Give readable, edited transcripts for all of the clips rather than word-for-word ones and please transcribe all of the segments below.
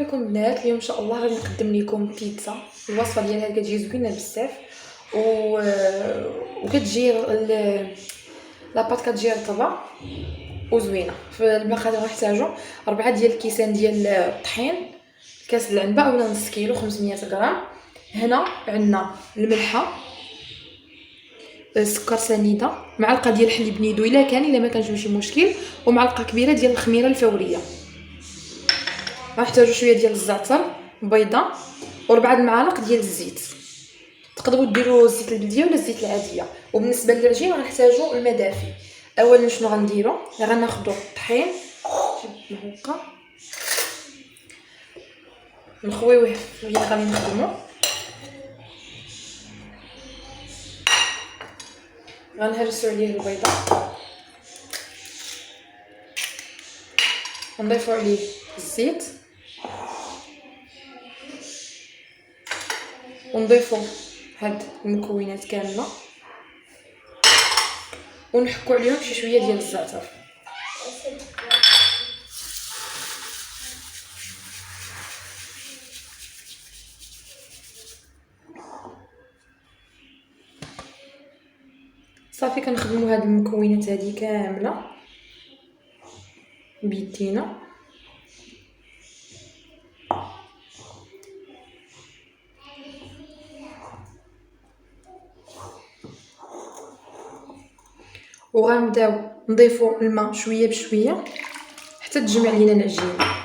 عليكم البنات. اليوم ان شاء الله غادي نقدم لكم بيتزا. الوصفه ديالها كتجي زوينه بزاف وكتجي لاباط كتجي رطبه وزوينه. في المقادير غنحتاجو 4 ديال الكيسان ديال الطحين، كاس العنبه اولا نص كيلو 500 غرام. هنا عندنا الملحه، السكر سنيده، معلقه ديال الحليب نيدو الا كان، الا ما كانش ماشي مشكل، ومعلقه كبيره ديال الخميره الفوريه. غنحتاجو شويه ديال الزعتر، بيضه، و4 المعالق ديال الزيت. تقدروا ديروا الزيت البلديه ولا الزيت العاديه. وبالنسبه للعجين غنحتاجو الماء دافي. اولا شنو غنديروا؟ غناخذوا الطحين هكا نخويوه في اللي غادي نخدمو. غنهرسوا عليه البيضه، نضيفوا عليه الزيت، ونضيفوا هاد المكونات كامله ونحكوا عليهم شي شويه ديال الزعتر. صافي كنخدموا هاد المكونات هادي كامله بيدينا. وغنبداو نضيفوا الماء شويه بشويه حتى تجمع لينا العجينه.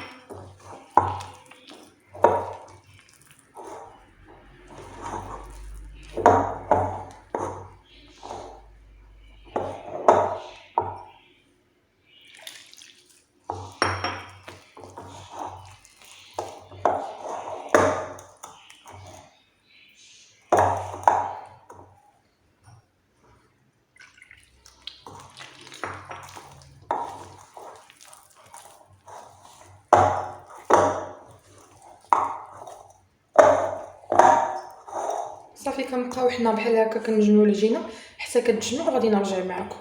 صافي كنبقاو حنا بحال هكا كنجمعوا العجينه حتى كتجمع، وغادي نرجع معكم.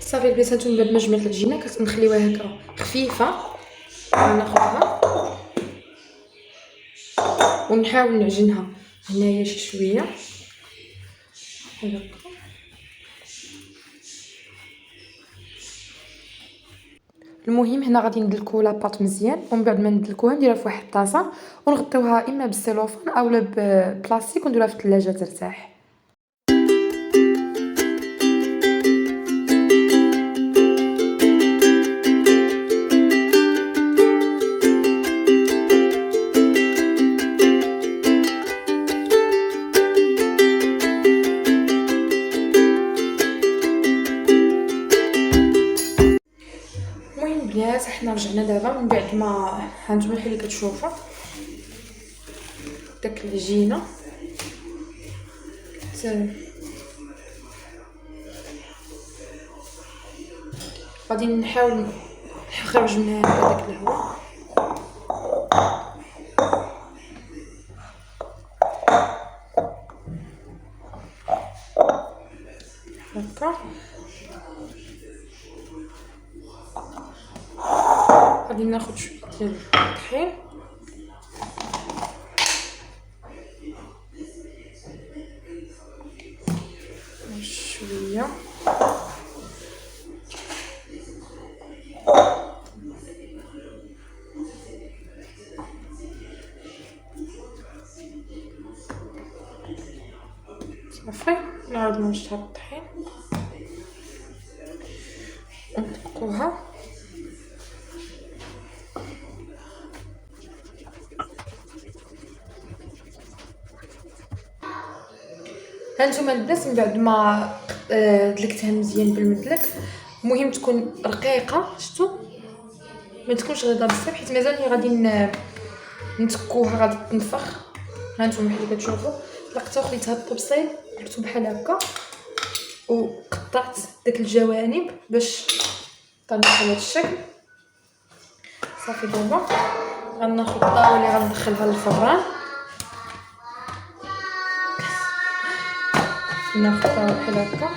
صافي البنات، هانتوما بعد ما جمعت العجينه كنخليوها هكا خفيفه، غناخذها ونحاول نعجنها هنايا شي شويه هكا. المهم هنا غادي ندلكو لاباط مزيان، ومن بعد ما ندلكوها نديرها في واحد الطاسه ونغطيوها اما بالسيلوفان اولا ببلاستيك ونديروها في الثلاجه ترتاح. البنات حنا رجعنا دابا من بعد ما هانتوما بحال اللي كتشوفوا داك العجينه غادي نحاول نخرج منها داك الهواء. هكا غادي ناخذ شويه ديال الطحين شويه صافي. نعاود نشطب الطحين ونطبقوها. هانتوما البنات من بعد ما دلكتها مزيان بالمدلك، المهم تكون رقيقه، شفتوا ما تكونش غليظه بزاف حيت مازال غادي نتكوها، غادي تنفخ. هانتوما بحال اللي كتشوفوا طلقتها وخليتها الطبسيل، درتو بحال هكا وقطعت داك الجوانب باش طلع بهذا الشكل. صافي دابا غناخذ الطاوله اللي غندخلها للفران، ناخذها بحال هكا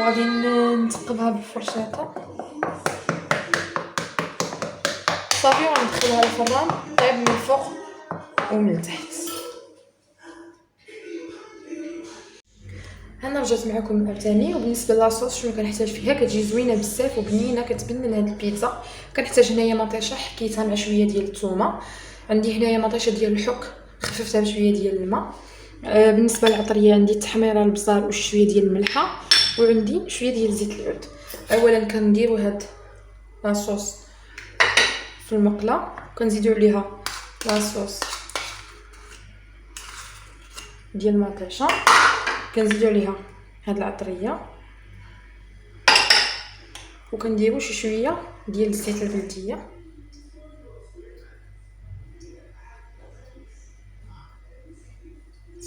وغادي نثقبها بالفرشاطه صافي، وندخلها للفران طيب من الفوق ومن التحت. انا رجعت معكم عاوتاني. وبالنسبه لاصوص شنو كنحتاج فيها، كتجي زوينه بزاف وبنينه كتبنن هاد البيتزا. كنحتاج هنايا مطيشه حكيتها مع شويه ديال الثومه، عندي هنايا مطيشه ديال الحك خففتها بشويه ديال الماء. بالنسبه للعطريه عندي تحميره البصل وشويه ديال الملحه، وعندي شويه ديال زيت العود. اولا كنديروا هاد لاصوص في المقله، كنزيدوا عليها لاصوص ديال المطيشه، كنزيدوا عليها هاد العطريه، وكنديروا شي شويه ديال الزيت البلديه.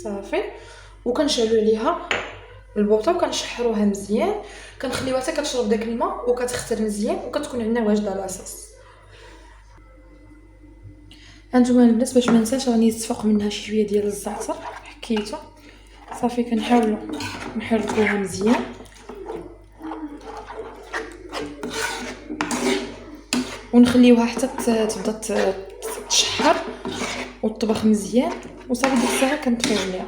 صافي، وكنشعلوا عليها البوطه وكنشحروها مزيان، كنخليوها حتى كتشرب داك الماء وكتختر مزيان وكتكون عندنا واجده لاصوص. هانتوما البنات باش ما ننساش راني نتفق منها شي شويه ديال الزعتر حكيته. صافي كنحاولوا نحركوها مزيان ونخليوها حتى تبدا تشحر وتطبخ مزيان، وصافي ديك الساعه كنطفيو عليها.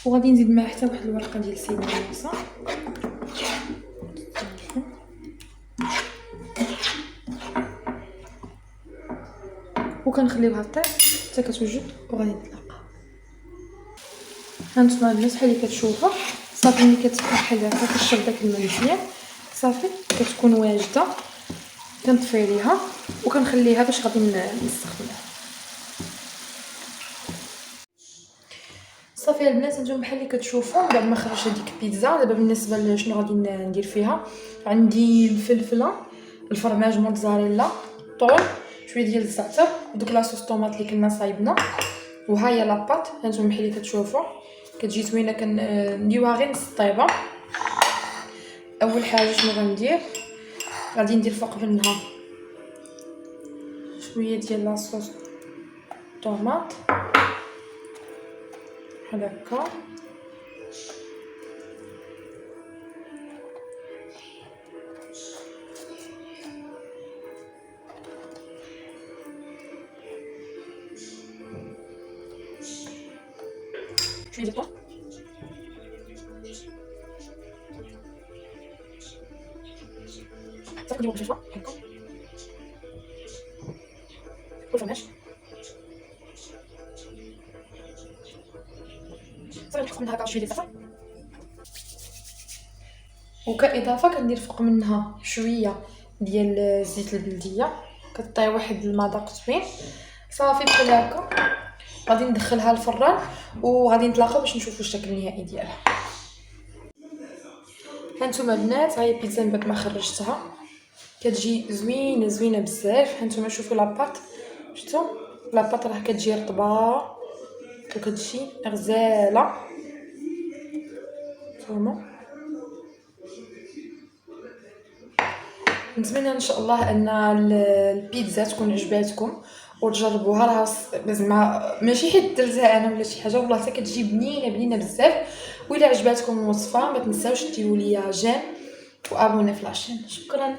وغادي نزيد معها حتى واحد الورقه ديال السيمون موسى، وكنخليوها طيب حتى كتوجد وغادي نطلقها. هانتوما البنات بحال اللي كتشوفوا صافي ملي كتفتح بحال هكا كتشرب داك الماء مزيان صافي كتكون واجده. كنطفي عليها وكنخليها باش غادي نستخدمها. صافي البنات نتوما بحال اللي كتشوفوا بعد ما خرجت هذيك البيتزا. دابا بالنسبه لشنو غادي ندير فيها، عندي الفلفله، الفرماج موتزاريلا، طول، شويه ديال الزعتر ودوك لاصوص طوماط اللي كنا صايبنا، وها هي لاباط. هانتوما بحال اللي كتشوفوا كتجي زوينه. كنديوها غير نص طيبه. اول حاجه شنو غندير، غادي ندير فوق منها شويه ديال لاصوص طوماط بحال هكا، شويه ديال صافي نديرو بالفلفله هكا والفرماج. صافي نحط منها هكا شويه ديال الزعتر، وكاضافه كندير فوق منها شويه ديال الزيت البلديه كطيب واحد المذاق زوين. صافي بحال هكا غادي ندخلها للفران وغادي نتلاقاو باش نشوفوا الشكل النهائي ديالها. هانتوما البنات هاي البيتزا من بعد ما خرجتها كتجي زوينه بزاف. هانتوما شوفوا لاباط، شفتوا لاباط راه كتجي رطبه وكتجي غزاله. نتوما نتمنى ان شاء الله ان البيتزا تكون عجباتكم وتجربوها. راه زعما ماشي حيت درتها انا ولا شي حاجه، والله حتى كتجي بنينه بزاف. وإلا عجباتكم الوصفه ما تنساوش ديروا ليا جيم وابوني في لاشين. شكرا.